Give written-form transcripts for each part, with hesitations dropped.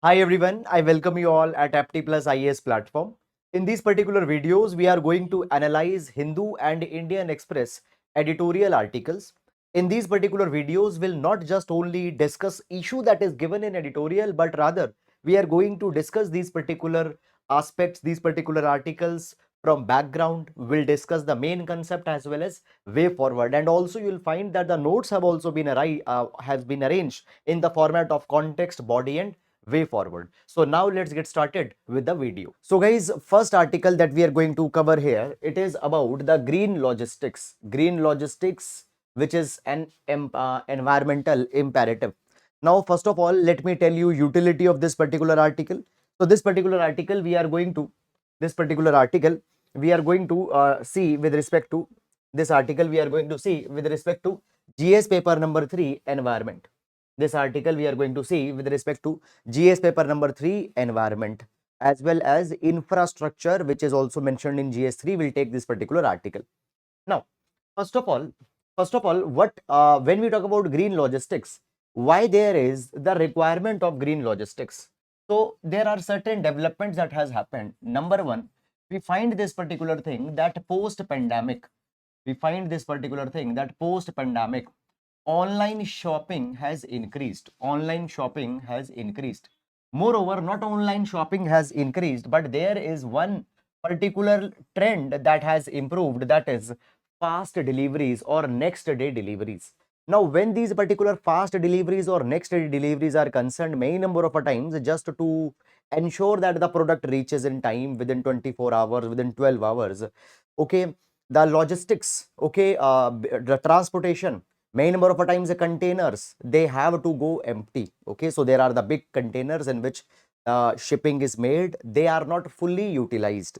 Hi everyone, I welcome you all at Apti Plus IAS platform. In these particular videos, we are going to analyze Hindu and Indian Express editorial articles. In these particular videos, we'll not just only discuss issue that is given in editorial, but rather we are going to discuss these particular aspects, these particular articles from background. We'll discuss the main concept as well as way forward. And also you'll find that the notes have also been has been arranged in the format of context, body and way forward. So now let's get started with the video. So guys, first article that we are going to cover here, it is about the green logistics. Green logistics, which is an environmental imperative. Now, first of all, let me tell you utility of this particular article. So this particular article we are going to, this particular article we are going to see with respect to this article we are going to see with respect to GS paper number 3 environment. This article we are going to see with respect to GS paper number 3 environment as well as infrastructure, which is also mentioned in GS3. Will take this particular article. Now, first of all, what when we talk about green logistics, why there is the requirement of green logistics? So there are certain developments that has happened. Number one, we find this particular thing that post pandemic, online shopping has increased. Online shopping has increased. Moreover, not online shopping has increased, but there is one particular trend that has improved, that is fast deliveries or next day deliveries. Now, when these particular fast deliveries or next day deliveries are concerned, many number of times, just to ensure that the product reaches in time within 24 hours, within 12 hours, okay, the logistics, okay, the transportation, many number of times the containers, they have to go empty. Okay, so there are the big containers in which shipping is made. They are not fully utilized.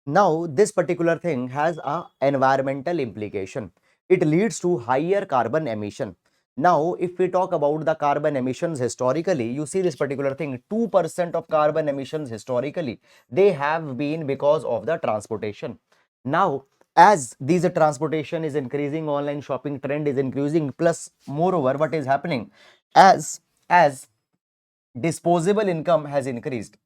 Now this particular thing has a environmental implication. It leads to higher carbon emission. Now if we talk about the carbon emissions historically, you see this particular thing, 2% of carbon emissions historically, they have been because of the transportation. Now as these transportation is increasing, online shopping trend is increasing, plus moreover what is happening, as disposable income has increased,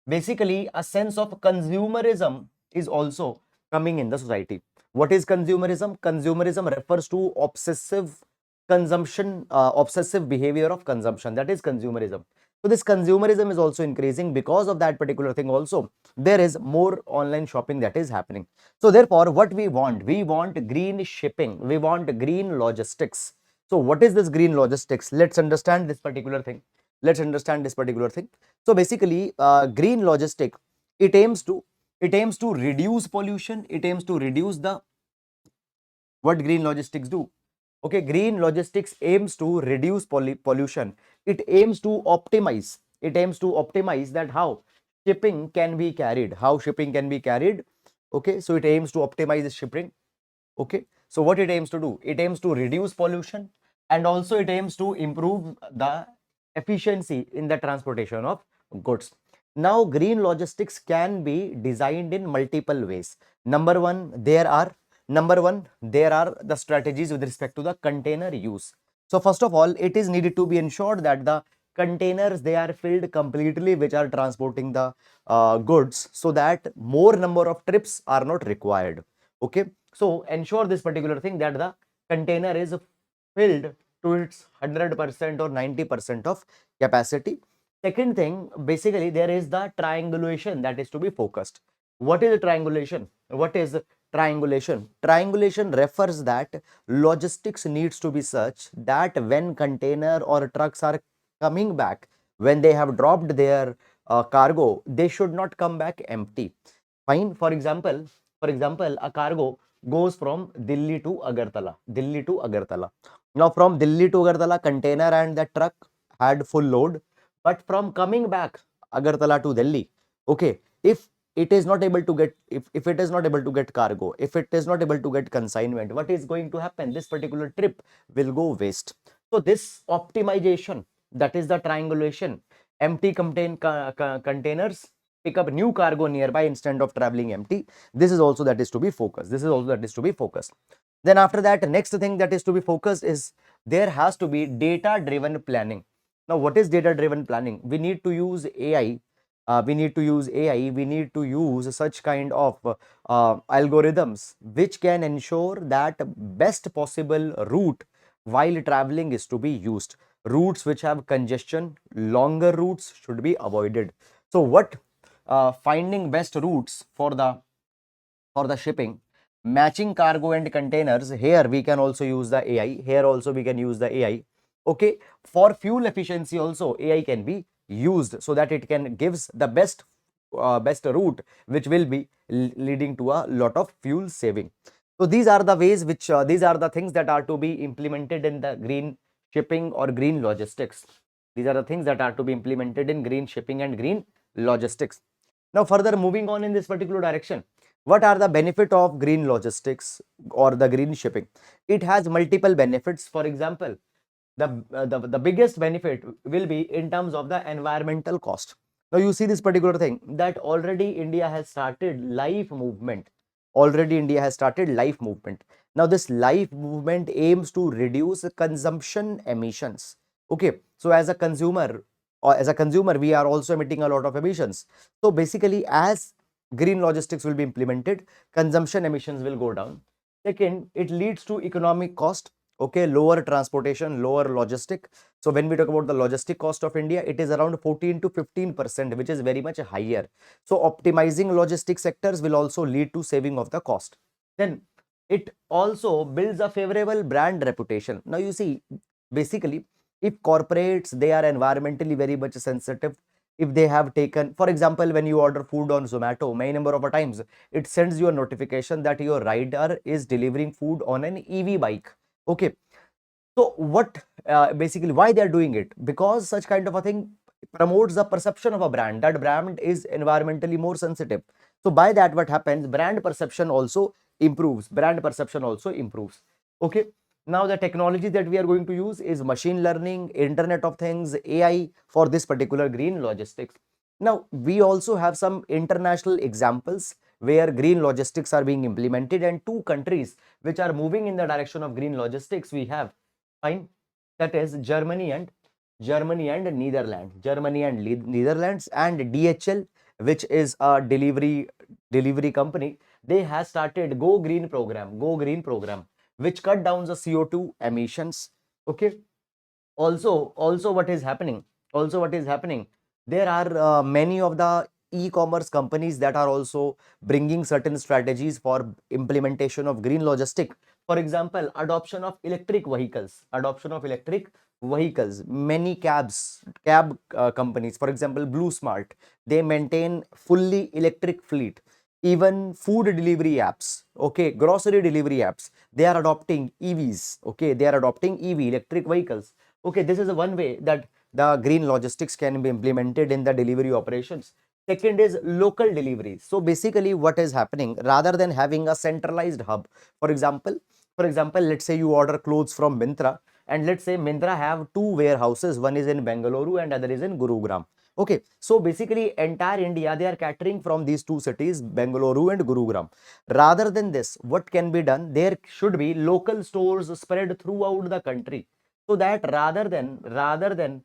basically a sense of consumerism is also coming in the society. What is consumerism? Consumerism refers to obsessive consumption, obsessive behavior of consumption, that is consumerism. So this consumerism is also increasing. Because of that particular thing also, there is more online shopping that is happening. So therefore what we want, we want green shipping, we want green logistics. So what is this green logistics? Let's understand this particular thing. So basically, green logistic, it aims to reduce pollution. It aims to reduce the, what green logistics do? Okay, green logistics aims to reduce pollution. It aims to optimize. That how shipping can be carried. Okay, so it aims to optimize the shipping. Okay, so what it aims to do? It aims to reduce pollution, and also it aims to improve the efficiency in the transportation of goods. Now green logistics can be designed in multiple ways. Number one, there are the strategies with respect to the container use. So first of all, it is needed to be ensured that the containers, they are filled completely which are transporting the goods, so that more number of trips are not required. Okay, so ensure this particular thing, that the container is filled to its 100% or 90% of capacity. Second thing, basically there is the triangulation that is to be focused. What is triangulation? Triangulation refers that logistics needs to be such that when container or trucks are coming back, when they have dropped their cargo, they should not come back empty. Fine. For example, a cargo goes from Delhi to Agartala. Now, from Delhi to Agartala, container and the truck had full load, but from coming back Agartala to Delhi, okay, if it is not able to get, if it is not able to get cargo, if it is not able to get consignment, what is going to happen? This particular trip will go waste. So this optimization, that is the triangulation, empty containers pick up new cargo nearby instead of traveling empty. This is also that is to be focused. This is also that is to be focused. Then after that, next thing that is to be focused is there has to be data driven planning. Now, what is data driven planning? We need to use AI. We need to use AI. We need to use such kind of algorithms which can ensure that best possible route while traveling is to be used. Routes which have congestion, longer routes should be avoided. So, what finding best routes for the shipping, matching cargo and containers. Here we can also use the AI. Here also we can use the AI. Okay, for fuel efficiency also AI can be used so that it can gives the best route which will be leading to a lot of fuel saving. So these are the ways which these are the things that are to be implemented in the green shipping or green logistics. These are the things that are to be implemented in green shipping and green logistics. Now further moving on in this particular direction, what are the benefit of green logistics or the green shipping? It has multiple benefits. For example, the biggest benefit will be in terms of the environmental cost. Now you see this particular thing that already India has started life movement. Already India has started life movement. Now this life movement aims to reduce consumption emissions. Okay, so as a consumer, or as a consumer, we are also emitting a lot of emissions. So basically, as green logistics will be implemented, consumption emissions will go down. Second, it leads to economic cost. Okay, lower transportation, lower logistic. So when we talk about the logistic cost of India, it is around 14 to 15%, which is very much higher. So optimizing logistic sectors will also lead to saving of the cost. Then it also builds a favorable brand reputation. Now you see, basically, if corporates, they are environmentally very much sensitive, if they have taken, for example, when you order food on Zomato, many number of times it sends you a notification that your rider is delivering food on an EV bike. Okay, so what basically why they are doing it? Because such kind of a thing promotes the perception of a brand, that brand is environmentally more sensitive. So by that what happens, brand perception also improves. Brand perception also improves. Okay, now the technology that we are going to use is machine learning, internet of things, AI for this particular green logistics. Now we also have some international examples where green logistics are being implemented, and two countries which are moving in the direction of green logistics we have. Fine, that is Germany and Netherlands. Germany and Netherlands, and DHL, which is a delivery company, they have started Go Green program. Go Green program, which cut down the CO2 emissions. Okay, also what is happening, there are many of the e-commerce companies that are also bringing certain strategies for implementation of green logistic. For example, adoption of electric vehicles. Many cab companies, for example Blue Smart, they maintain fully electric fleet. Even food delivery apps, okay, grocery delivery apps, they are adopting EVs. Okay, they are adopting EV, electric vehicles. Okay, this is one way that the green logistics can be implemented in the delivery operations. Second is local delivery. So basically what is happening, rather than having a centralized hub, for example, let's say you order clothes from Mintra, and let's say Mintra have two warehouses, one is in Bengaluru and other is in Gurugram. Okay, so basically entire India, they are catering from these two cities, Bengaluru and Gurugram. Rather than this, what can be done? There should be local stores spread throughout the country, so that rather than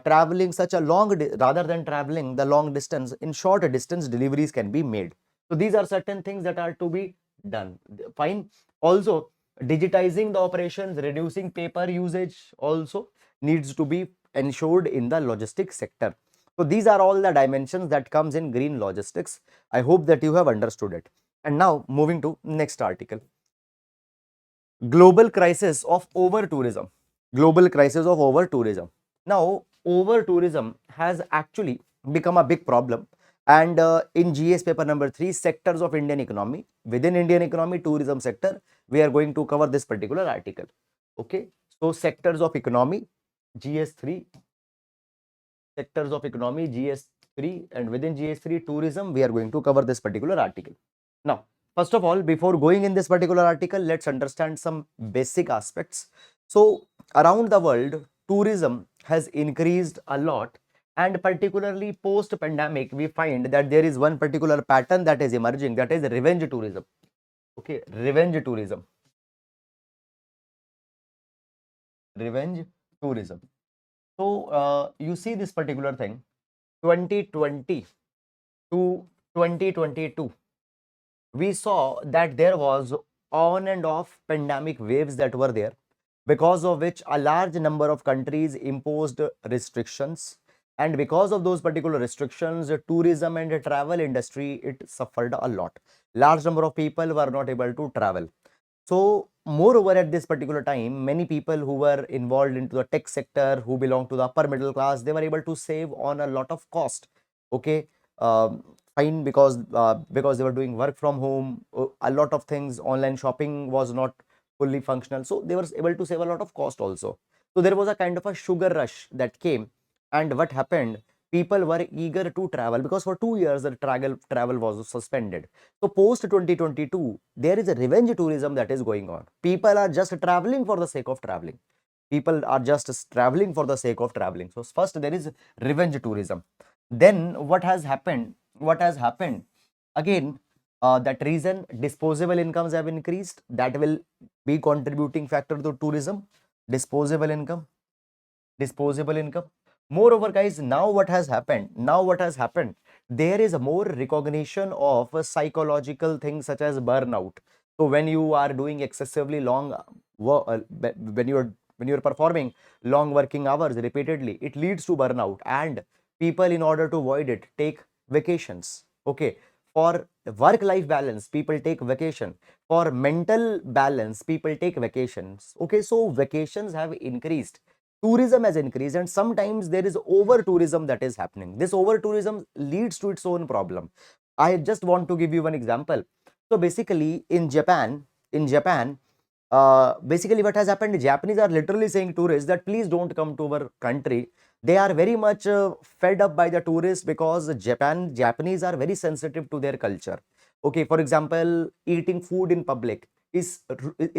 traveling such a rather than traveling the long distance, in short distance deliveries can be made. So these are certain things that are to be done. Fine. Also, digitizing the operations, reducing paper usage also needs to be ensured in the logistics sector. So these are all the dimensions that comes in green logistics. I hope that you have understood it. And now moving to next article. Global crisis of over tourism. Global crisis of over tourism. Now, over tourism has actually become a big problem. And in GS paper number 3, sectors of Indian economy, within Indian economy, tourism sector, we are going to cover this particular article. Okay, so sectors of economy, GS3, sectors of economy, GS3, and within GS3, tourism, we are going to cover this particular article. Now, first of all, before going in this particular article, let's understand some basic aspects. So, around the world, tourism has increased a lot And particularly post pandemic, we find that there is one particular pattern that is emerging, that is revenge tourism. Okay, revenge tourism. So you see this particular thing, 2020 to 2022, we saw that there was on and off pandemic waves that were there, because of which a large number of countries imposed restrictions, and because of those particular restrictions, the tourism and the travel industry, it suffered a lot. Large number of people were not able to travel. So, moreover, at this particular time, many people who were involved into the tech sector, who belong to the upper middle class, they were able to save on a lot of cost. Okay, fine, because they were doing work from home, a lot of things. Online shopping was not fully functional, so they were able to save a lot of cost also. So there was a kind of a sugar rush that came, and what happened? People were eager to travel because for 2 years the travel was suspended. So post 2022, there is a revenge tourism that is going on. People are just traveling for the sake of traveling. People are just traveling for the sake of traveling. So first there is revenge tourism. Then what has happened? What has happened? Again, that reason disposable incomes have increased. That will be contributing factor to tourism. Disposable income, disposable income. Moreover, guys, now what has happened? There is a more recognition of a psychological things such as burnout. So when you are doing excessively long when you're performing long working hours repeatedly, it leads to burnout, and people, in order to avoid it, take vacations. Okay, for work life balance, people take vacation. For mental balance, people take vacations. Okay, so vacations have increased, tourism has increased, and sometimes there is over tourism that is happening. This over tourism leads to its own problem. I just want to give you one example. So basically in Japan, basically what has happened, Japanese are literally saying tourists that please don't come to our country. They are very much fed up by the tourists, because Japanese are very sensitive to their culture. Okay, for example, eating food in public is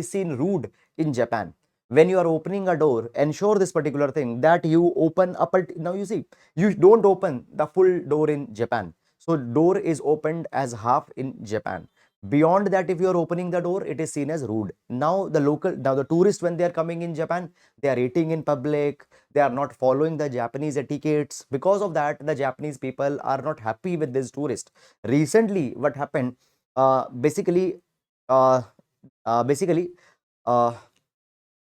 seen rude in Japan. When you are opening a door, ensure this particular thing, that you open up. Now you see, you don't open the full door in Japan. So door is opened as half in Japan. Beyond that, if you are opening the door, it is seen as rude. Now the tourists, when they are coming in Japan, they are eating in public, they are not following the Japanese etiquettes. Because of that, the Japanese people are not happy with this tourist. Recently what happened, basically uh, basically uh,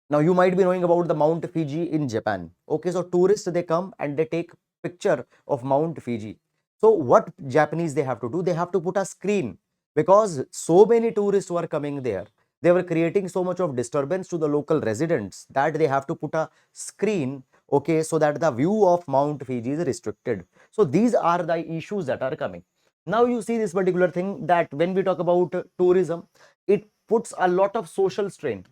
now you might be knowing about the Mount Fiji in Japan. Okay, so tourists, they come and they take picture of Mount Fiji. So what Japanese they have to do? They have to put a screen, because so many tourists were coming there. They were creating so much of disturbance to the local residents that they have to put a screen. Okay, so that the view of Mount Fiji is restricted. So these are the issues that are coming. Now you see this particular thing, that when we talk about tourism, it puts a lot of social strain.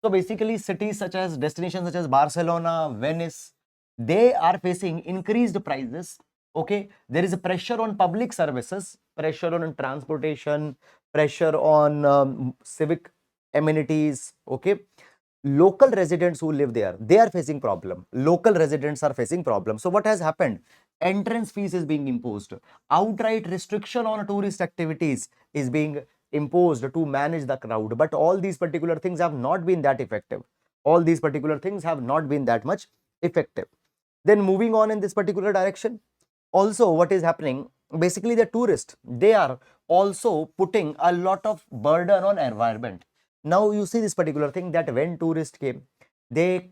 So basically cities such as destinations such as Barcelona, Venice, they are facing increased prices. Okay, there is a pressure on public services, pressure on transportation, pressure on civic amenities. Okay, local residents who live there, they are facing problem. Local residents are facing problem. So what has happened? Entrance fees is being imposed. Outright restriction on tourist activities is being imposed to manage the crowd. But all these particular things have not been that effective. All these particular things have not been that much effective. Then moving on in this particular direction, also what is happening, basically the tourists, they are also putting a lot of burden on environment. Now you see this particular thing, that when tourists came, they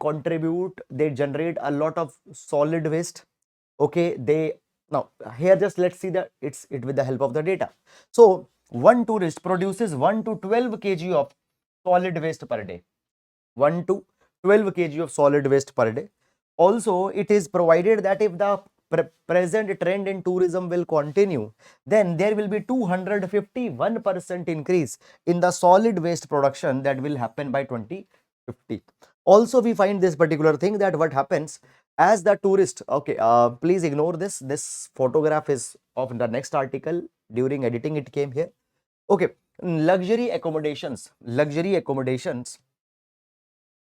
generate a lot of solid waste. Okay, they now here just let's see that it with the help of the data. So one tourist produces 1 to 12 kg of solid waste per day. 1 to 12 kg of solid waste per day. Also, it is provided that if the present trend in tourism will continue, then there will be 251% increase in the solid waste production that will happen by 2050. Also, we find this particular thing, that what happens as the tourist. Okay, please ignore this. This photograph is of the next article. During editing, it came here. Okay, luxury accommodations.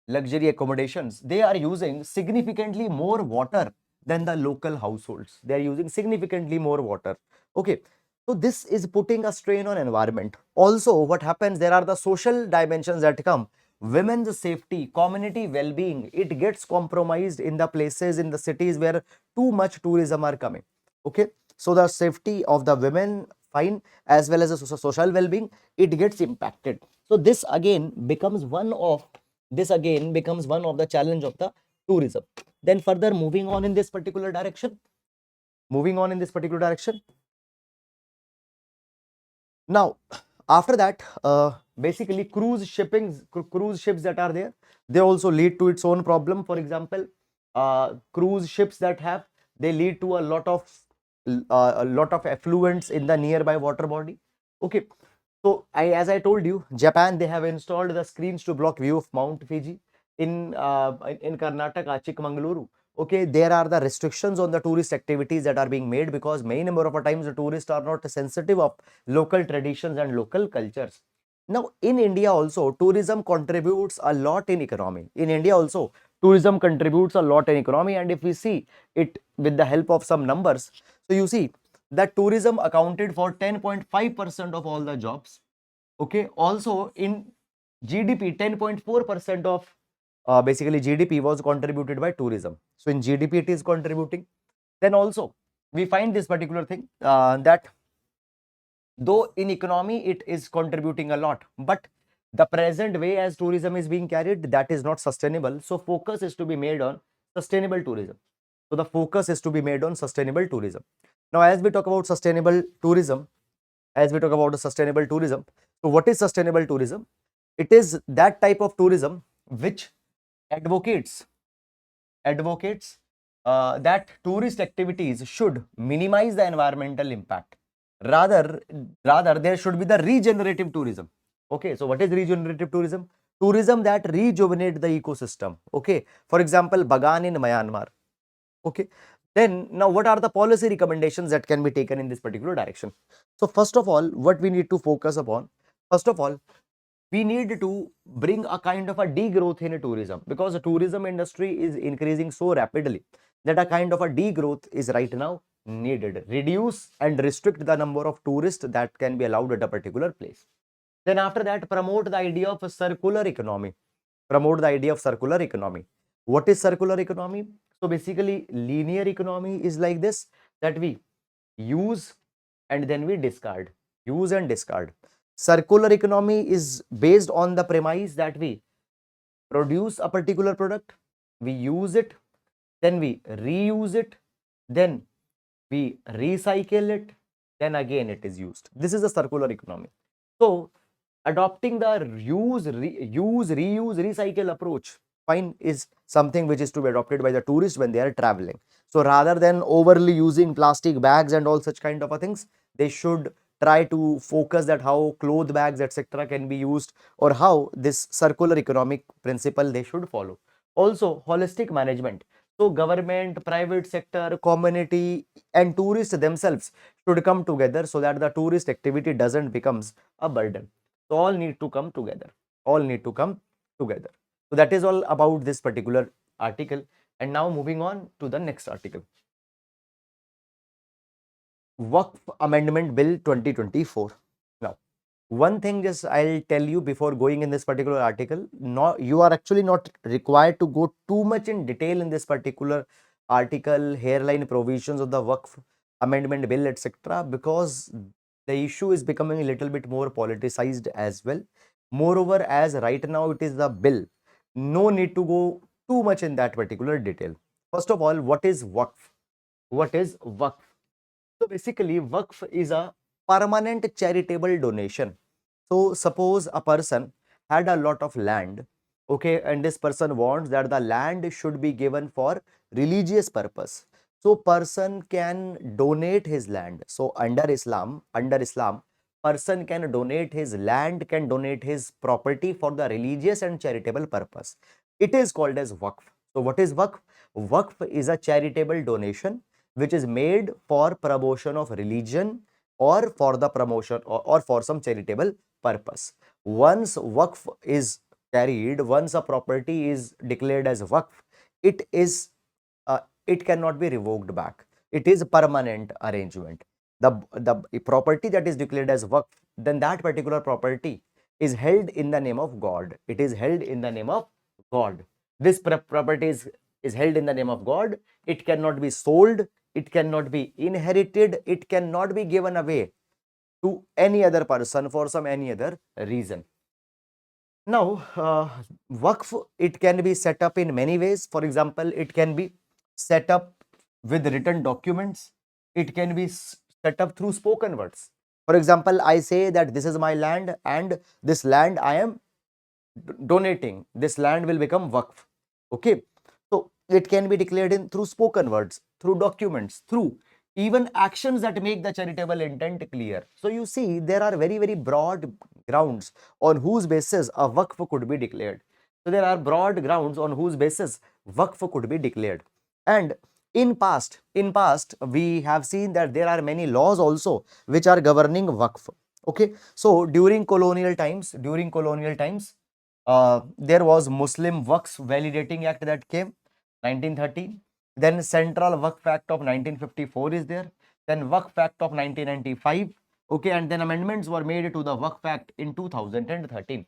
luxury accommodations, they are using significantly more water than the local households. They are using significantly more water. Okay. So this is putting a strain on environment. Also, what happens, there are the social dimensions that come. Women's safety, community well-being, it gets compromised in the places, in the cities where too much tourism are coming. Okay. So the safety of the women, fine, as well as the social well-being, it gets impacted. So this again becomes one of the challenge of the tourism. Then further moving on in this particular direction, moving on in this particular direction. Now, after that, basically cruise ships that are there, they also lead to its own problem. For example, cruise ships that have, they lead to a lot of effluents in the nearby water body. Okay, so as I told you, Japan, they have installed the screens to block view of Mount Fuji. In Karnataka, Chikmagaluru, okay, there are the restrictions on the tourist activities that are being made because many number of times the tourists are not sensitive of local traditions and local cultures. Now, in India also, tourism contributes a lot in economy. In India also, tourism contributes a lot in economy. And if we see it with the help of some numbers, so you see that tourism accounted for 10.5% of all the jobs. Okay. Also in GDP, 10.4% of basically GDP was contributed by tourism. So in GDP, it is contributing. Then also we find this particular thing that though in economy it is contributing a lot, but the present way as tourism is being carried, that is not sustainable. So focus is to be made on sustainable tourism. So the focus is to be made on sustainable tourism. Now, as we talk about sustainable tourism, so what is sustainable tourism? It is that type of tourism which advocates that tourist activities should minimize the environmental impact. Rather there should be the regenerative tourism. Okay, so what is regenerative tourism? Tourism that rejuvenate the ecosystem. Okay, for example, Bagan in Myanmar. Okay, then now what are the policy recommendations that can be taken in this particular direction? So first of all, what we need to focus upon, first of all, we need to bring a kind of a degrowth in tourism, because the tourism industry is increasing so rapidly that a kind of a degrowth is right now needed. Reduce and restrict the number of tourists that can be allowed at a particular place. Then after that, promote the idea of a circular economy. Promote the idea of circular economy. What is circular economy? So basically, linear economy is like this, that we use and then we discard. Use and discard. Circular economy is based on the premise that we produce a particular product, we use it, then we reuse it, then we recycle it, then again it is used. This is a circular economy. So adopting the use, reuse, recycle approach, fine, is something which is to be adopted by the tourists when they are traveling. So rather than overly using plastic bags and all such kind of a things, they should try to focus that how cloth bags etc can be used, or how this circular economic principle they should follow. Also holistic management. So government, private sector, community and tourists themselves should come together so that the tourist activity doesn't becomes a burden. So all need to come together. All need to come together. So that is all about this particular article. And now moving on to the next article. Waqf Amendment Bill 2024. Now, one thing just I'll tell you before going in this particular article, no, you are actually not required to go too much in detail in this particular article, hairline provisions of the Waqf Amendment Bill, etc., because the issue is becoming a little bit more politicized as well. Moreover, as right now it is the bill, no need to go too much in that particular detail. First of all, what is Waqf? What is Waqf? So basically, Waqf is a permanent charitable donation. So suppose a person had a lot of land, okay, and this person wants that the land should be given for religious purpose. So person can donate his land. So under Islam, person can donate his land, can donate his property for the religious and charitable purpose. It is called as Waqf. So what is Waqf? Waqf is a charitable donation which is made for promotion of religion or for the promotion or for some charitable purpose. Once Waqf is carried once a property is declared as Waqf, it is it cannot be revoked back. It is a permanent arrangement. The property that is declared as Waqf, then that particular property is held in the name of God. It is held in the name of God. This property is held in the name of God. It cannot be sold. It cannot be inherited. It cannot be given away to any other person for some any other reason. Now, Waqf, it can be set up in many ways. For example, it can be set up with written documents. It can be set up through spoken words. For example, I say that this is my land and this land I am donating. This land will become Waqf. Okay. So it can be declared in through spoken words, through documents, through even actions that make the charitable intent clear. So you see, there are very, very broad grounds on whose basis a Waqf could be declared. So there are broad grounds on whose basis Waqf could be declared. And in past, we have seen that there are many laws also which are governing Waqf. Okay. So during colonial times, there was Muslim Waqf Validating Act that came 1913. Then Central Waqf Act of 1954 is there. Then Waqf Act of 1995. Okay, and then amendments were made to the Waqf Act in 2013.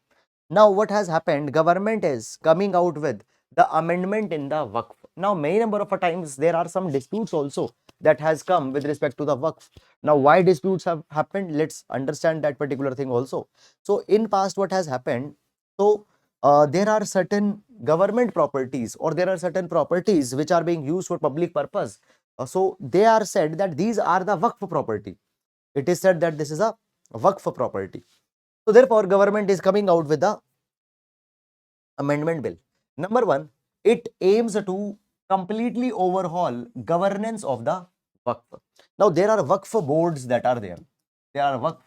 Now, what has happened? Government is coming out with the amendment in the Waqf. Now, many number of times there are some disputes also that has come with respect to the Waqf. Now, why disputes have happened? Let's understand that particular thing also. So, in past, what has happened? So, there are certain government properties or there are certain properties which are being used for public purpose. So, they are said that these are the Waqf property. It is said that this is a Waqf property. So, therefore, government is coming out with the amendment bill. Number one, it aims to completely overhaul governance of the Waqf. Now, there are Waqf boards that are there. There are Waqf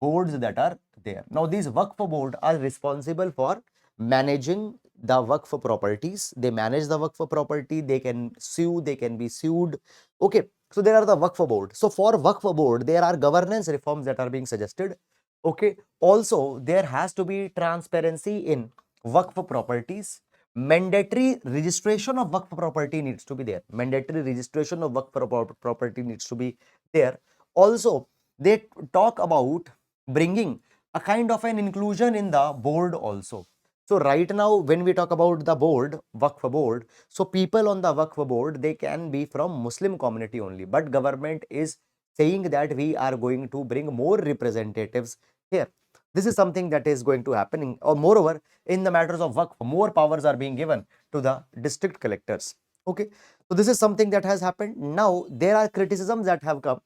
boards that are there. Now, these Waqf board are responsible for managing the Waqf properties. They manage the Waqf property. They can sue. They can be sued. Okay. So, there are the Waqf board. So, for Waqf board, there are governance reforms that are being suggested. Okay. Also, there has to be transparency in Waqf properties. Mandatory registration of Waqf property needs to be there. Mandatory registration of Waqf property needs to be there. Also, they talk about bringing a kind of an inclusion in the board also. So right now, when we talk about the board, Waqf board, so people on the Waqf board, they can be from Muslim community only, but government is saying that we are going to bring more representatives here. This is something that is going to happen, or moreover, in the matters of Waqf, more powers are being given to the district collectors. Okay, so this is something that has happened. Now, there are criticisms that have come,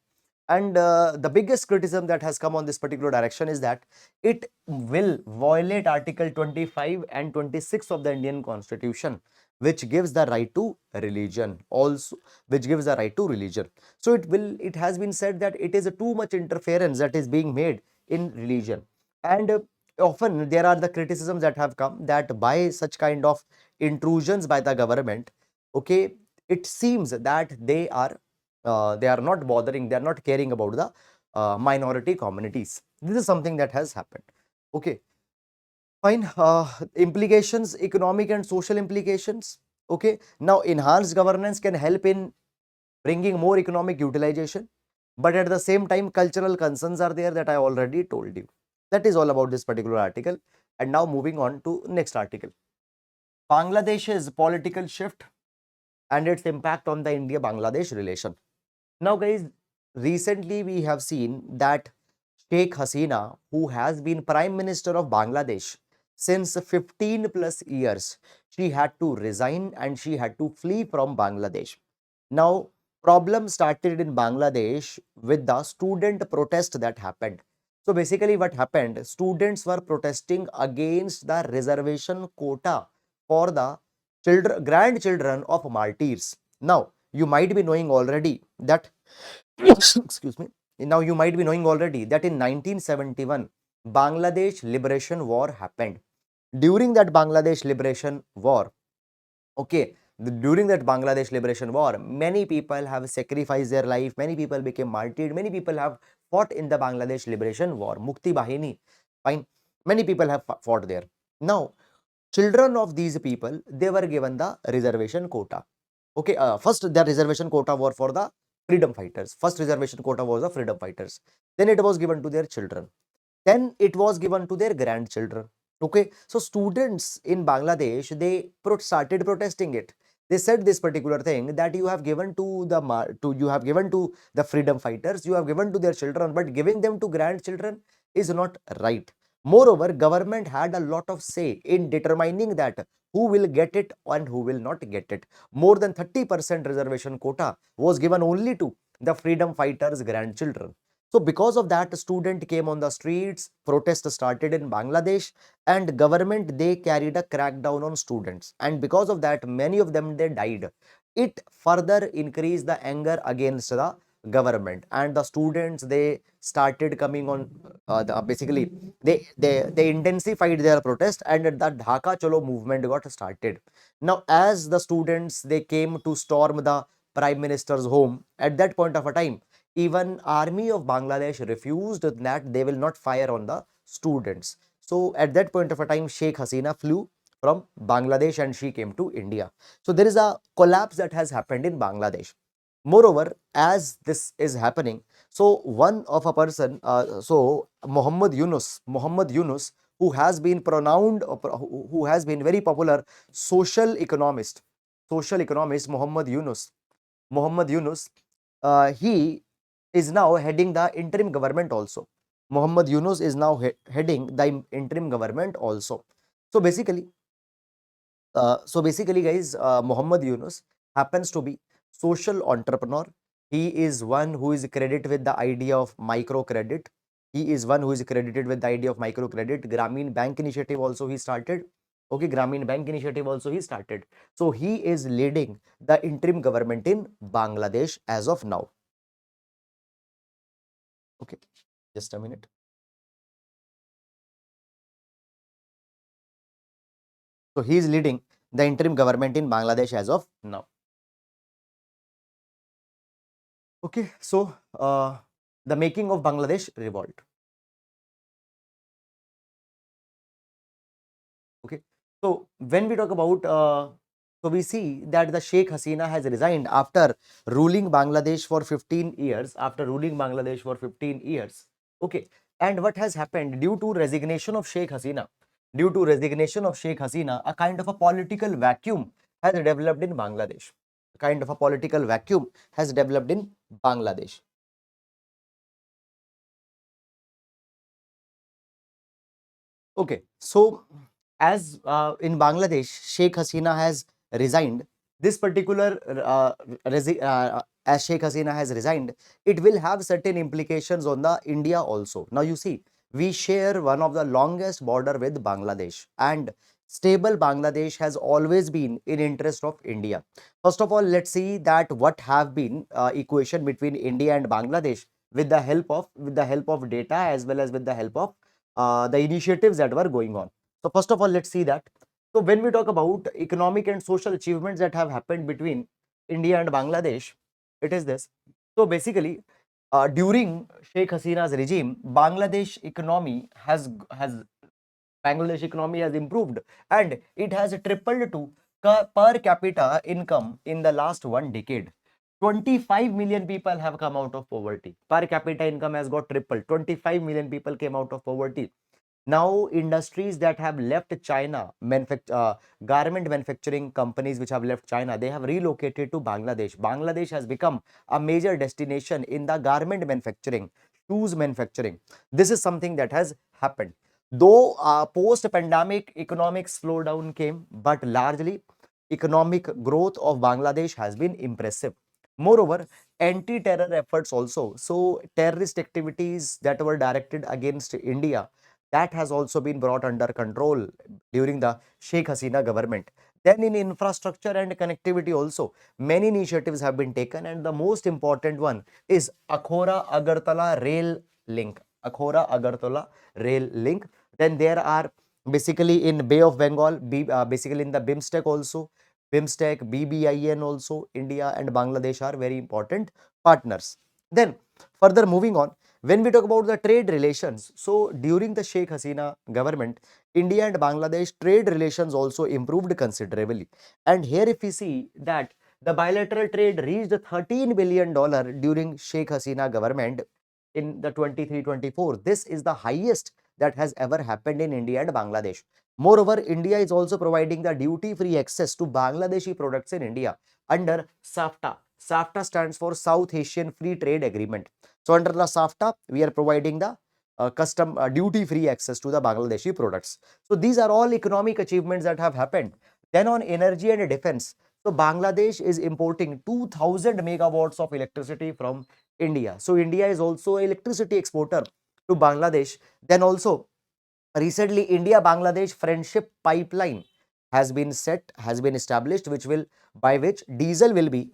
and the biggest criticism that has come on this particular direction is that it will violate Article 25 and 26 of the Indian Constitution, which gives the right to religion, also, which gives the right to religion. So it has been said that it is a too much interference that is being made in religion. And often there are the criticisms that have come that by such kind of intrusions by the government, okay, it seems that they are not bothering, they are not caring about the minority communities. This is something that has happened. Okay, fine. Implications, economic and social implications. Okay, now enhanced governance can help in bringing more economic utilization, but at the same time, cultural concerns are there that I already told you. That is all about this particular article. And now moving on to next article. Bangladesh's political shift and its impact on the India-Bangladesh relation. Now, guys, recently we have seen that Sheikh Hasina, who has been Prime Minister of Bangladesh since 15 plus years, she had to resign and she had to flee from Bangladesh. Now, problem started in Bangladesh with the student protest that happened. So basically what happened, students were protesting against the reservation quota for the grandchildren of martyrs. Now, you might be knowing already that excuse me. Now you might be knowing already that in 1971 Bangladesh Liberation War happened. During that Bangladesh Liberation War, okay, during that Bangladesh Liberation War, many people have sacrificed their life, many people became martyred, many people have fought in the Bangladesh Liberation War, Mukti Bahini, fine, many people have fought there. Now, children of these people, they were given the reservation quota. Okay, first the reservation quota were for the freedom fighters. First reservation quota was the freedom fighters. Then it was given to their children. Then it was given to their grandchildren. Okay, so students in Bangladesh, they started protesting it. They said this particular thing, that you have given to the you have given to the freedom fighters, you have given to their children, but giving them to grandchildren is not right. Moreover, government had a lot of say in determining that who will get it and who will not get it. More than 30% reservation quota was given only to the freedom fighters' grandchildren. So because of that, student came on the streets, protest started in Bangladesh, and government, they carried a crackdown on students. And because of that, many of them, they died. It further increased the anger against the government, and the students, they started coming on, basically they intensified their protest, and the Dhaka Cholo movement got started. Now, as the students, they came to storm the prime minister's home, at that point of a time, even army of Bangladesh refused that they will not fire on the students. So at that point of a time, Sheikh Hasina flew from Bangladesh and she came to India. So there is a collapse that has happened in Bangladesh. Moreover, as this is happening, so one of a person, so Muhammad Yunus, who has been pronounced, who has been very popular social economist Muhammad Yunus, he is now heading the interim government also. Muhammad Yunus is now heading the interim government also. So basically, guys, Muhammad Yunus happens to be social entrepreneur. He is one who is credited with the idea of microcredit. He is one who is credited with the idea of microcredit. Grameen Bank initiative also he started. Okay, Grameen Bank initiative also he started. So he is leading the interim government in Bangladesh as of now. Okay, just a minute. So he is leading the interim government in Bangladesh as of now. Okay, so the making of Bangladesh revolt. Okay, so when we talk about, so we see that the Sheikh Hasina has resigned after ruling Bangladesh for 15 years. After ruling Bangladesh for 15 years. Okay, and what has happened due to resignation of Sheikh Hasina? Due to resignation of Sheikh Hasina, a kind of a political vacuum has developed in Bangladesh. A kind of a political vacuum has developed in Bangladesh. Okay, so as in Bangladesh, Sheikh Hasina has resigned. This particular, as Sheikh Hasina has resigned, it will have certain implications on the India also. Now you see, we share one of the longest border with Bangladesh, and stable Bangladesh has always been in interest of India. First of all, let's see that what have been equation between India and Bangladesh with the help of data, as well as with the help of the initiatives that were going on. So first of all, let's see that. So when we talk about economic and social achievements that have happened between India and Bangladesh, it is this. So basically, during Sheikh Hasina's regime, Bangladesh economy has improved, and it has tripled to per capita income in the last 1 decade. 25 million people have come out of poverty. Per capita income has got tripled. 25 million people came out of poverty. Now, industries that have left China, garment manufacturing companies which have left China, they have relocated to Bangladesh. Bangladesh has become a major destination in the garment manufacturing, shoes manufacturing. This is something that has happened. Though post-pandemic economic slowdown came, but largely economic growth of Bangladesh has been impressive. Moreover, anti-terror efforts also. So terrorist activities that were directed against India, that has also been brought under control during the Sheikh Hasina government. Then in infrastructure and connectivity also, many initiatives have been taken, and the most important one is Akhora Agartala rail link. Akhora Agartala rail link. Then there are basically in Bay of Bengal, basically in the BIMSTEC also, BIMSTEC, BBIN also, India and Bangladesh are very important partners. Then further moving on, When we talk about the trade relations, so during the Sheikh Hasina government, India and Bangladesh trade relations also improved considerably. And here if we see that the bilateral trade reached $13 billion during Sheikh Hasina government in the 23-24. This is the highest that has ever happened in India and Bangladesh. Moreover, India is also providing the duty-free access to Bangladeshi products in India under SAFTA. SAFTA stands for South Asian Free Trade Agreement. So under the SAFTA, we are providing the custom duty-free access to the Bangladeshi products. So these are all economic achievements that have happened. Then on energy and defense, so Bangladesh is importing 2000 megawatts of electricity from India. So India is also an electricity exporter to Bangladesh. Then also recently India-Bangladesh friendship pipeline has been established, which will by which diesel will be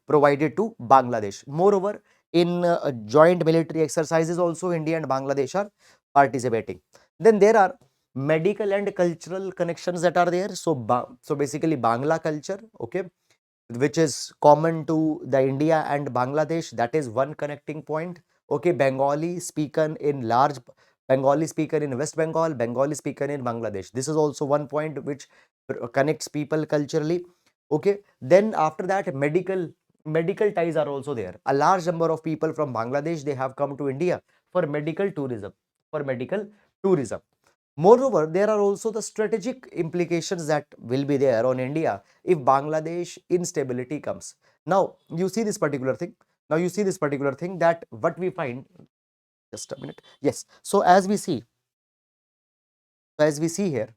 provided to Bangladesh. Moreover, in joint military exercises also India and Bangladesh are participating. Then there are medical and cultural connections that are there. So basically Bangla culture, okay, which is common to the India and Bangladesh. That is one connecting point. Okay, Bengali speaker in West Bengal, Bengali speaker in Bangladesh. This is also one point which connects people culturally. Okay, then after that, medical ties are also there. A large number of people from Bangladesh, they have come to India for medical tourism. For medical tourism. Moreover, there are also the strategic implications that will be there on India if Bangladesh instability comes. Now, you see this particular thing. Now, you see this particular thing that what we find, just a minute. Yes. So, as we see here,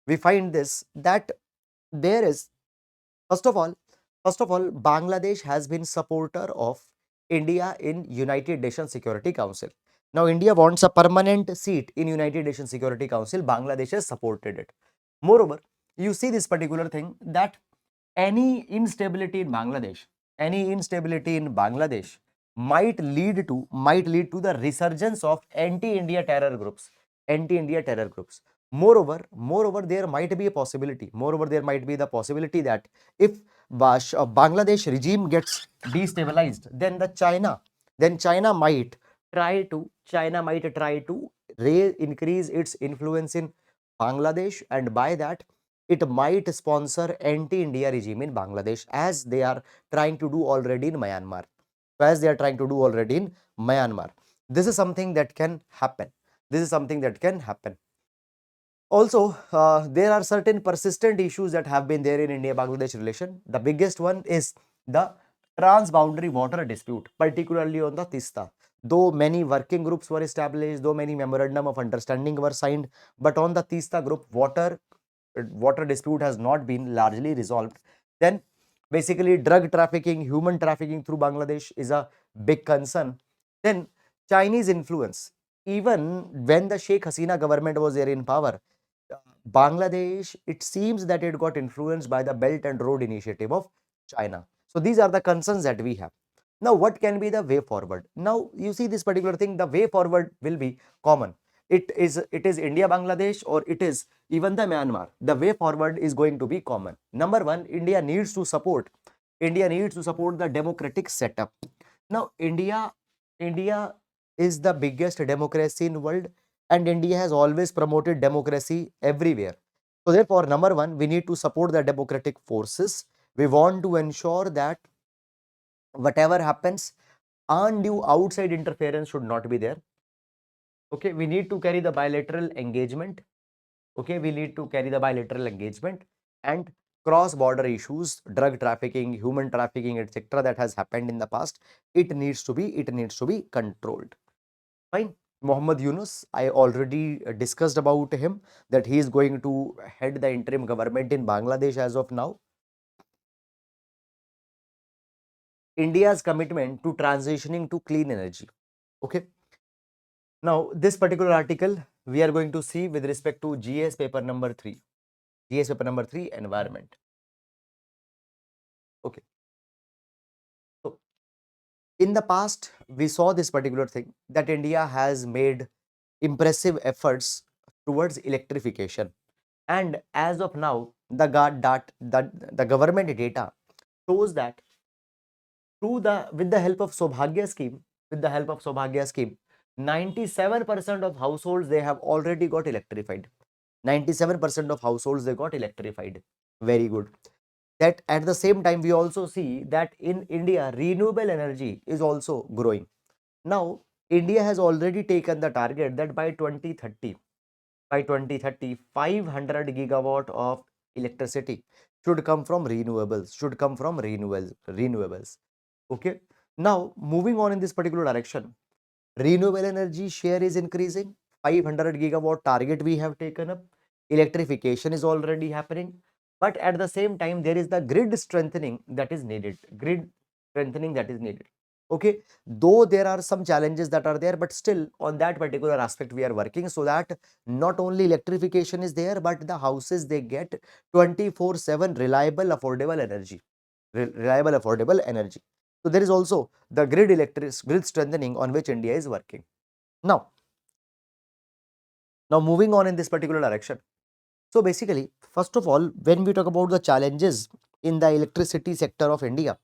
we find this that there is, first of all, Bangladesh has been supporter of India in United Nations Security Council. Now, India wants a permanent seat in United Nations Security Council. Bangladesh has supported it. Moreover, you see this particular thing that any instability in Bangladesh might lead to the resurgence of anti-India terror groups. Moreover, there might be a possibility. Moreover, there might be the possibility that if Bangladesh regime gets destabilized, then China might try to increase its influence in Bangladesh, and by that it might sponsor anti-India regime in Bangladesh as they are trying to do already in Myanmar. This is something that can happen. Also, there are certain persistent issues that have been there in India-Bangladesh relation. The biggest one is the transboundary water dispute, particularly on the Tista. Though many working groups were established, though many memorandum of understanding were signed, but on the Tista group, water dispute has not been largely resolved. Then basically drug trafficking, human trafficking through Bangladesh is a big concern. Then Chinese influence. Even when the Sheikh Hasina government was there in power, Bangladesh, it seems that it got influenced by the Belt and Road Initiative of China. So these are the concerns that we have. Now, what can be the way forward? Now, you see this particular thing, the way forward will be common. It is India, Bangladesh, or it is even the Myanmar. The way forward is going to be common. Number one, India needs to support the democratic setup. Now, India is the biggest democracy in the world, and India has always promoted democracy everywhere. So therefore, number one, we need to support the democratic forces. We want to ensure that whatever happens, undue outside interference should not be there. Okay, we need to carry the bilateral engagement. Okay, we need to carry the bilateral engagement and cross-border issues, drug trafficking, human trafficking, etc. that has happened in the past. It needs to be controlled. Fine. Mohammed Yunus, I already discussed about him that he is going to head the interim government in Bangladesh as of now. India's commitment to transitioning to clean energy. Okay. Now, this particular article we are going to see with respect to GS paper number 3. GS paper number 3, environment. Okay. So, in the past, we saw this particular thing that India has made impressive efforts towards electrification. And as of now, the government data shows that with the help of Sobhagya scheme, with the help of Saubhagya scheme, 97% of households they have already got electrified. 97% of households they got electrified. Very good. That at the same time we also see that in India renewable energy is also growing. Now India has already taken the target that by 2030, 500 gigawatt of electricity should come from renewables, renewables. Okay. Now moving on in this particular direction, renewable energy share is increasing. 500 gigawatt target we have taken up. Electrification is already happening. But at the same time, there is the grid strengthening that is needed. Grid strengthening that is needed. Okay. Though there are some challenges that are there, but still on that particular aspect we are working so that not only electrification is there, but the houses they get 24/7 reliable, affordable energy. Reliable, affordable energy. So there is also the grid strengthening on which India is working. Now, moving on in this particular direction. So basically, first of all, when we talk about the challenges in the electricity sector of India,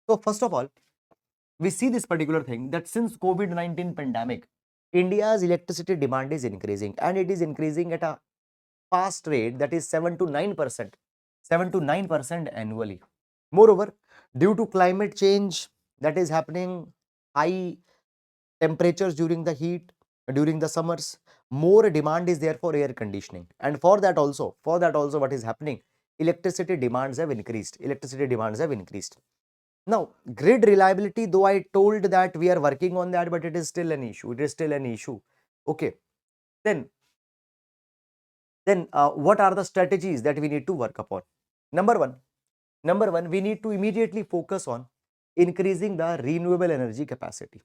so first of all, we see this particular thing that since COVID-19 pandemic, India's electricity demand is increasing and it is increasing at a fast rate that is 7 to 9%, 7 to 9% annually. Moreover, due to climate change that is happening, high temperatures during the heat, during the summers, more demand is there for air conditioning. And for that also what is happening, electricity demands have increased. Now grid reliability, though I told that we are working on that, but it is still an issue. Okay. then what are the strategies that we need to work upon? Number one, we need to immediately focus on increasing the renewable energy capacity.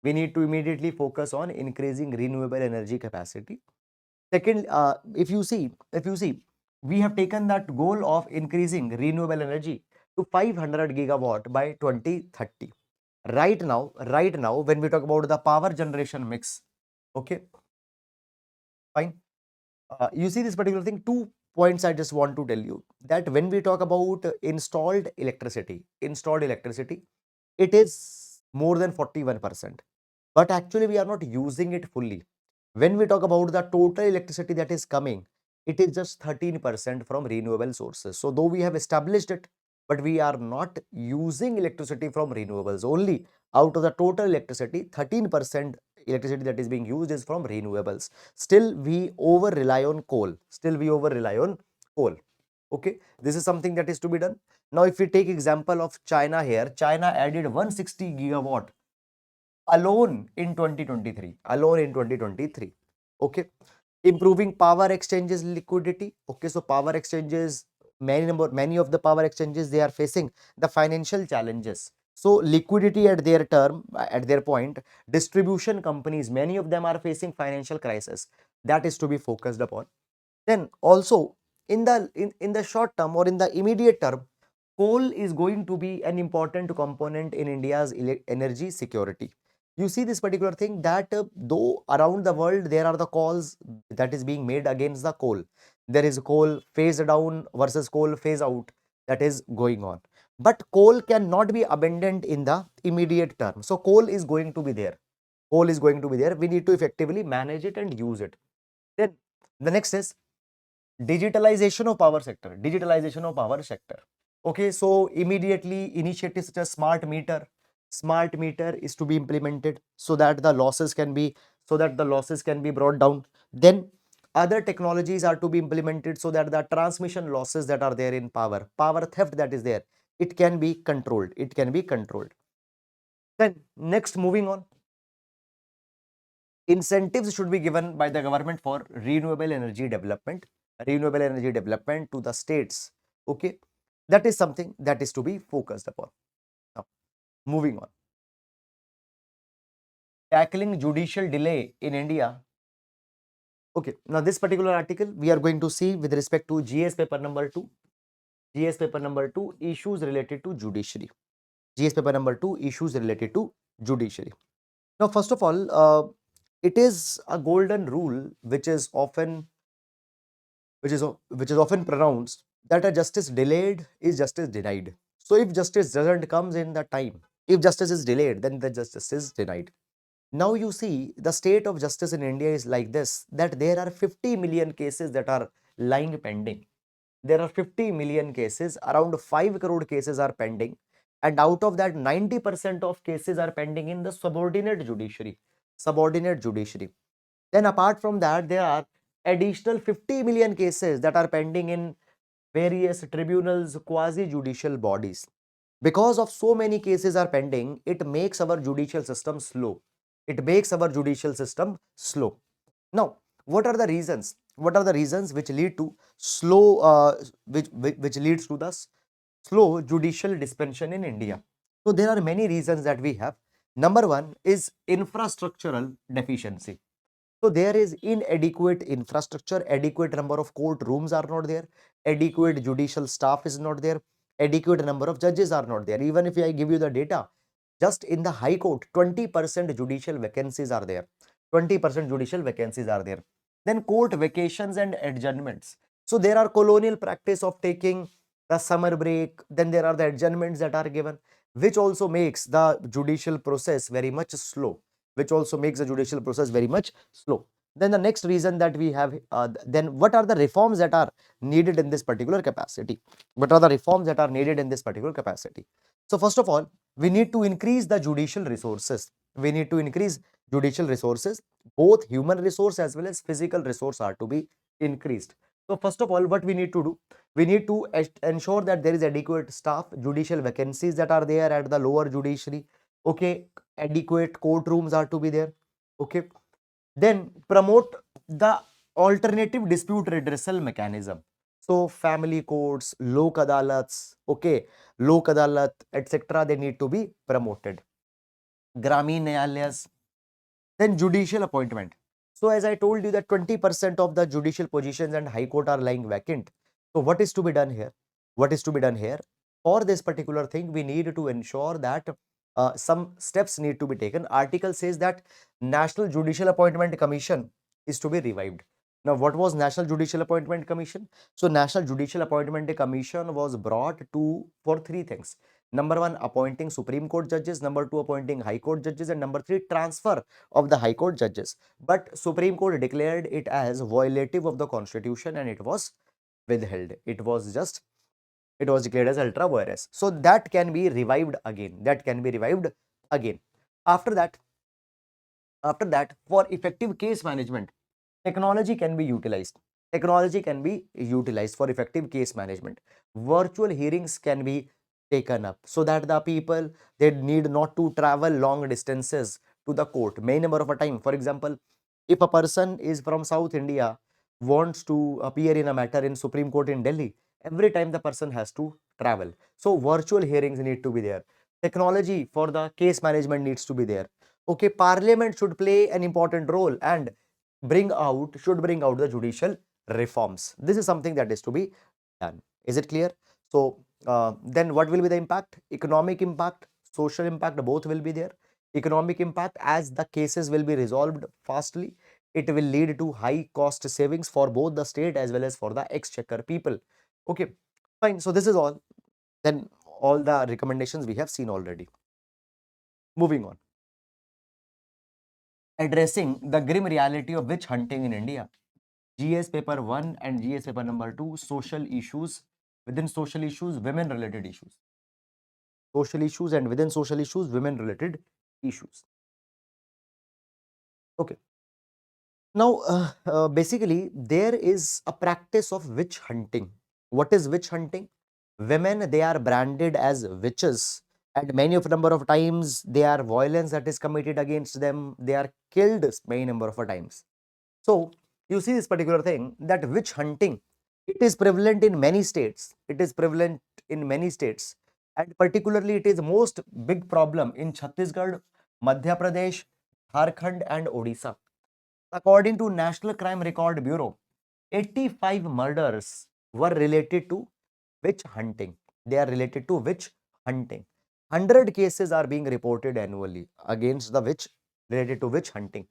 We need to immediately focus on increasing renewable energy capacity. Second, if you see, we have taken that goal of increasing renewable energy to 500 gigawatt by 2030. Right now, when we talk about the power generation mix, okay, fine. You see this particular thing, 2 points I just want to tell you that when we talk about installed electricity, it is more than 41%. But actually, we are not using it fully. When we talk about the total electricity that is coming, it is just 13% from renewable sources. So, though we have established it, but we are not using electricity from renewables. Only out of the total electricity, 13% electricity that is being used is from renewables. Still, we over rely on coal. Okay, this is something that is to be done. Now, if we take example of China here, China added 160 gigawatt alone in 2023. Okay, improving power exchanges liquidity. Okay, so power exchanges, many of the power exchanges, they are facing the financial challenges. So liquidity at their term, at their point, distribution companies, many of them are facing financial crisis. That is to be focused upon. Then also in the short term or in the immediate term, coal is going to be an important component in India's energy security. You see this particular thing that though around the world there are the calls that is being made against the coal. There is coal phase down versus coal phase out that is going on. But coal cannot be abandoned in the immediate term. So coal is going to be there. Coal is going to be there. We need to effectively manage it and use it. Then the next is digitalization of power sector. Okay, so immediately initiatives such as smart meter is to be implemented so that the losses can be brought down. Then other technologies are to be implemented so that the transmission losses that are there in power theft that is there, it can be controlled. Then next, moving on, incentives should be given by the government for renewable energy development to the states. Okay, that is something that is to be focused upon. Now moving on, tackling judicial delay in India. Okay, now this particular article we are going to see with respect to GS paper number 2, issues related to judiciary. GS paper number 2, issues related to judiciary. Now first of all, it is a golden rule which is often pronounced that a justice delayed is justice denied. So if justice doesn't comes in the time, If justice is delayed, then the justice is denied. Now you see the state of justice in India is like this, that there are 50 million cases that are lying pending. There are 50 million cases, around 5 crore cases are pending. And out of that, 90% of cases are pending in the subordinate judiciary. Subordinate judiciary. Then apart from that, there are additional 50 million cases that are pending in various tribunals, quasi-judicial bodies. Because of so many cases are pending, it makes our judicial system slow. It makes our judicial system slow. Now, what are the reasons? What are the reasons which lead to slow, which leads to the slow judicial dispensation in India? So there are many reasons that we have. Number one is infrastructural deficiency. So there is inadequate infrastructure, adequate number of court rooms are not there, adequate judicial staff is not there, adequate number of judges are not there. Even if I give you the data, just in the High Court, 20% judicial vacancies are there. 20% judicial vacancies are there. Then court vacations and adjournments. So there are colonial practice of taking the summer break. Then there are the adjournments that are given, which also makes the judicial process very much slow. Which also makes the judicial process very much slow. Then the next reason that we have, then what are the reforms that are needed in this particular capacity? What are the reforms that are needed in this particular capacity? So first of all, we need to increase the judicial resources. We need to increase judicial resources. Both human resource as well as physical resource are to be increased. So first of all, what we need to do, we need to ensure that there is adequate staff, judicial vacancies that are there at the lower judiciary. Okay, adequate courtrooms are to be there. Okay, then promote the alternative dispute redressal mechanism. So family courts, lok adalats, okay, lok adalat, etc. They need to be promoted. Gramin Nyayalayas, then judicial appointment. So as I told you that 20% of the judicial positions and High Court are lying vacant. So what is to be done here? What is to be done here? For this particular thing, we need to ensure that some steps need to be taken. Article says that National Judicial Appointment Commission is to be revived. Now, what was National Judicial Appointment Commission? So National Judicial Appointment Commission was brought to for three things. Number one, appointing Supreme Court judges. Number two, appointing High Court judges. And number three, transfer of the High Court judges. But Supreme Court declared it as violative of the Constitution and it was withheld. It was declared as ultra virus. So that can be revived again. That can be revived again. After that, for effective case management, technology can be utilized. Technology can be utilized for effective case management. Virtual hearings can be taken up so that the people, they need not to travel long distances to the court many number of a time. For example, if a person is from South India, wants to appear in a matter in Supreme Court in Delhi, every time the person has to travel. So virtual hearings need to be there. Technology for the case management needs to be there. Okay, parliament should play an important role and should bring out the judicial reforms. This is something that is to be done. Is it clear? So then what will be the impact? Economic impact, social impact, both will be there. Economic impact, as the cases will be resolved fastly, it will lead to high cost savings for both the state as well as for the exchequer people. Okay, fine. So this is all. Then all the recommendations we have seen already. Moving on. Addressing the grim reality of witch hunting in India. GS paper 1 and GS paper number 2, social issues. Within social issues, women related issues. Social issues, and within social issues, women related issues. Okay. Now, basically, there is a practice of witch hunting. What is witch hunting? Women, they are branded as witches, and many of number of times they are violence that is committed against them. They are killed many number of times. So you see this particular thing, that witch hunting, it is prevalent in many states. It is prevalent in many states, and particularly it is most big problem in Chhattisgarh, Madhya Pradesh, Jharkhand, and Odisha. According to National Crime Record Bureau, 85 murders were related to witch hunting. They are related to witch hunting. 100 cases are being reported annually against the witch, related to witch hunting.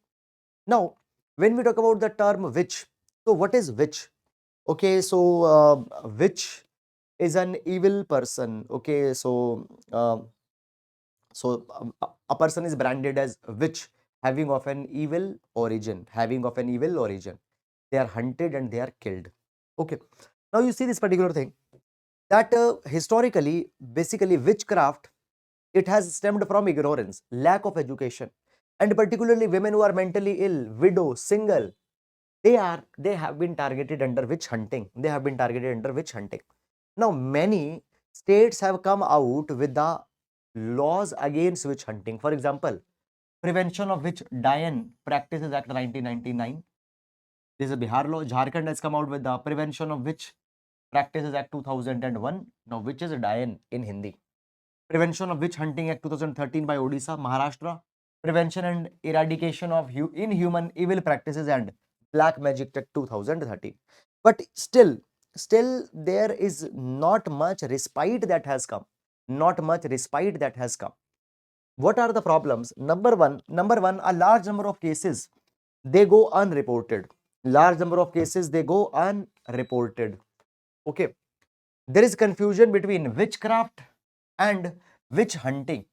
Now, when we talk about the term witch, so what is witch? Okay, so witch is an evil person. Okay, so So a person is branded as witch, having of an evil origin, having of an evil origin. They are hunted and they are killed. Okay. Now you see this particular thing that historically, basically witchcraft, it has stemmed from ignorance, lack of education, and particularly women who are mentally ill, widow, single. They have been targeted under witch hunting. They have been targeted under witch hunting. Now many states have come out with the laws against witch hunting. For example, Prevention of Witch Diane Practices Act 1999. This is a Bihar law. Jharkhand has come out with the Prevention of Witch Practices Act 2001. Now, which is Diane in Hindi? Prevention of Witch Hunting Act 2013 by Odisha, Maharashtra. Prevention and Eradication of Inhuman Evil Practices and Black Magic Act 2013. But still there is not much respite that has come. Not much respite that has come. What are the problems? Number one, a large number of cases they go unreported. Large number of cases they go unreported. Okay. There is confusion between witchcraft and witch hunting.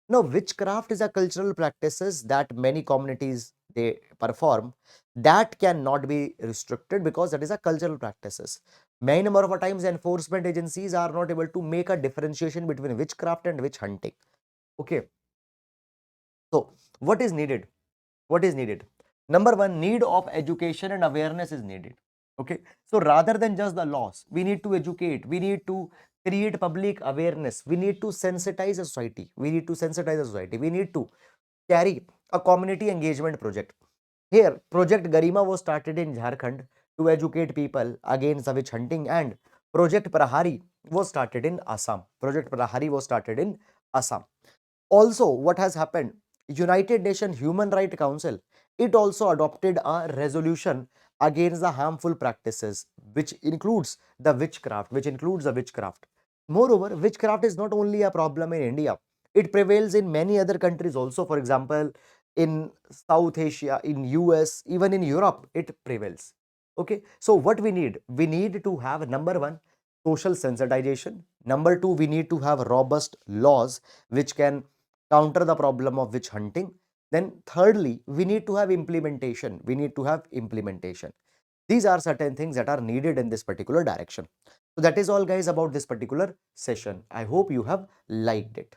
Now, witchcraft is a cultural practices that many communities they perform that cannot be restricted because that is a cultural practices. Many number of times enforcement agencies are not able to make a differentiation between witchcraft and witch hunting. Okay. So, what is needed? What is needed? Number one, need of education and awareness is needed. Okay. So, rather than just the laws, we need to educate, we need to create public awareness, we need to sensitize the society, we need to sensitize the society, we need to carry a community engagement project. Here, Project Garima was started in Jharkhand to educate people against the witch hunting, and Project Prahari was started in Assam. Project Prahari was started in Assam. Also, what has happened? United Nations Human Rights Council, it also adopted a resolution against the harmful practices, which includes the witchcraft. Moreover, witchcraft is not only a problem in India, it prevails in many other countries also. For example, in South Asia, in US, even in Europe, it prevails. Okay, so what we need? We need to have number one, social sensitization. Number two, we need to have robust laws which can counter the problem of witch hunting. Then thirdly, we need to have implementation. We need to have implementation. These are certain things that are needed in this particular direction. So that is all guys about this particular session. I hope you have liked it.